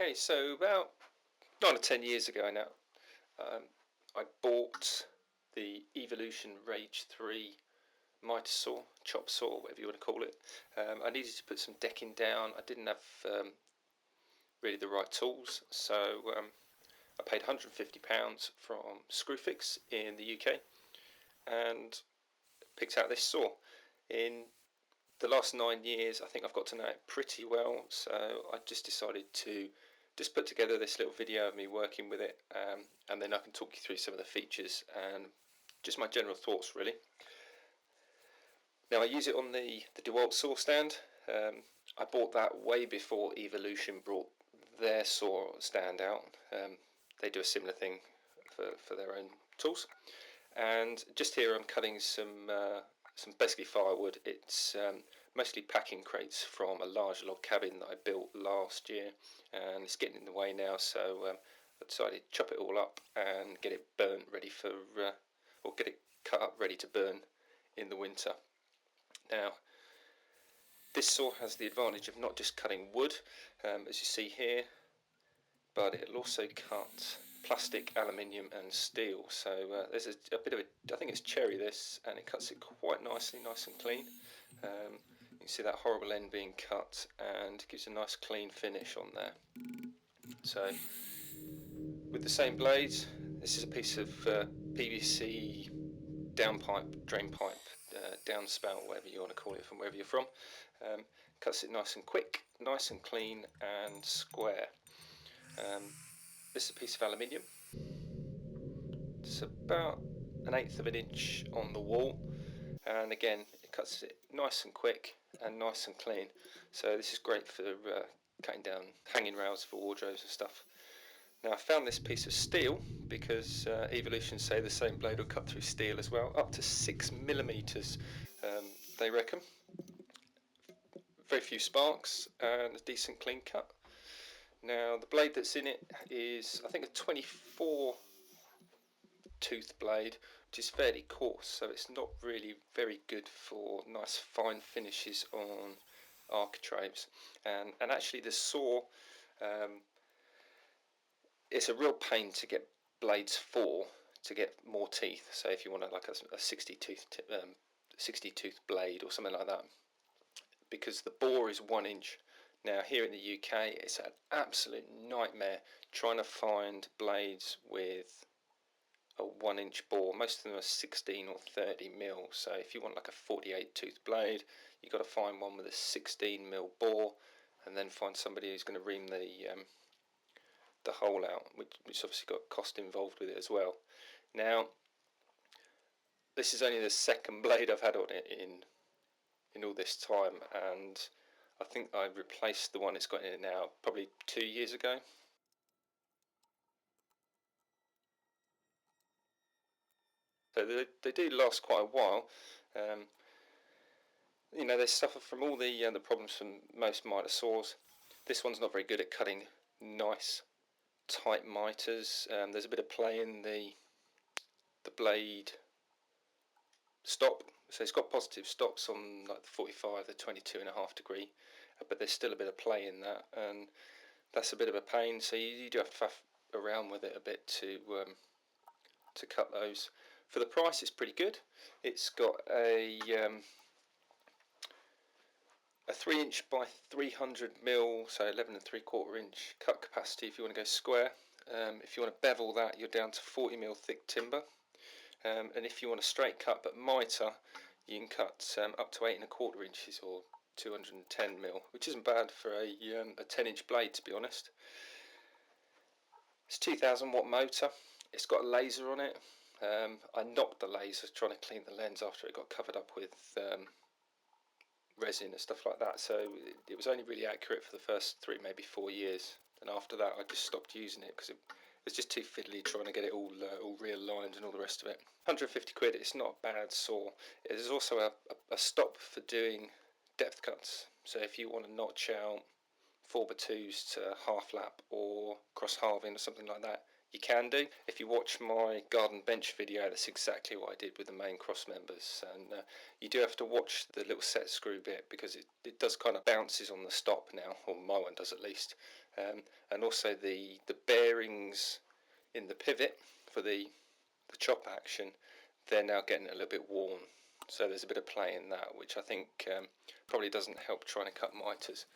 Okay, so about 9 or 10 years ago now, I bought the Evolution Rage 3 mitre saw, chop saw, whatever you want to call it. I needed to put some decking down. I didn't have really the right tools, so I paid £150 from Screwfix in the UK and picked out this saw. In the last 9 years, I think I've got to know it pretty well, so I just decided to just put together this little video of me working with it, and then I can talk you through some of the features and just my general thoughts really. Now I use it on the DeWalt saw stand. I bought that way before Evolution brought their saw stand out. They do a similar thing for their own tools. And just here I'm cutting some basically firewood. It's mostly packing crates from a large log cabin that I built last year, and it's getting in the way now, so I decided to chop it all up and get it burnt ready for, or get it cut up ready to burn in the winter. Now this saw has the advantage of not just cutting wood, as you see here, but it'll also cut plastic, aluminium and steel. So there's a bit of a, I think it's cherry this, and it cuts it quite nicely, nice and clean. You can see that horrible end being cut and gives a nice clean finish on there. So with the same blades, this is a piece of PVC downpipe, drain pipe, downspout, whatever you want to call it from wherever you're from. Cuts it nice and quick, nice and clean and square. This is a piece of aluminium. It's about 1/8 of an inch on the wall, and again it cuts it nice and quick and nice and clean. So this is great for cutting down hanging rails for wardrobes and stuff. Now I found this piece of steel because Evolution say the same blade will cut through steel as well, up to 6mm they reckon. Very few sparks and a decent clean cut. Now the blade that's in it is, I think, a 24 tooth blade, which is fairly coarse, so it's not really very good for nice fine finishes on architraves. And actually the saw, it's a real pain to get blades for, to get more teeth. So if you want like a 60 tooth blade or something like that, because the bore is 1 inch. Now here in the UK it's an absolute nightmare trying to find blades with a 1 inch bore. Most of them are 16 or 30mm, so if you want like a 48 tooth blade, you've got to find one with a 16mm bore and then find somebody who's going to ream the hole out, which obviously got cost involved with it as well. Now this is only the second blade I've had on it in all this time, and I think I replaced the one it's got in it now probably 2 years ago. So they do last quite a while. You know, they suffer from all the problems from most mitre saws. This one's not very good at cutting nice tight mitres. There's a bit of play in the blade stop, so it's got positive stops on like the 45, the 22.5 degree, but there's still a bit of play in that, and that's a bit of a pain. So you do have to faff around with it a bit to cut those. For the price, it's pretty good. It's got a 3 inch by 300mm, so 11 3/4 inch cut capacity if you want to go square. If you want to bevel that, you're down to 40mm thick timber. And if you want a straight cut but mitre, you can cut up to 8 1/4 inches or 210mm, which isn't bad for a 10 inch blade, to be honest. It's a 2000 watt motor. It's got a laser on it. I knocked the laser trying to clean the lens after it got covered up with resin and stuff like that, so it was only really accurate for the first 3, maybe 4 years, and after that I just stopped using it because it was just too fiddly trying to get it all realigned and all the rest of it. 150 quid, it's not a bad saw. There's also a stop for doing depth cuts, so if you want to notch out 4x2s to half lap or cross halving or something like that, you can do. If you watch my garden bench video, that's exactly what I did with the main cross members, and you do have to watch the little set screw bit because it does kind of bounces on the stop now, or my one does at least, and also the bearings in the pivot for the chop action, they're now getting a little bit worn, so there's a bit of play in that, which I think probably doesn't help trying to cut mitres.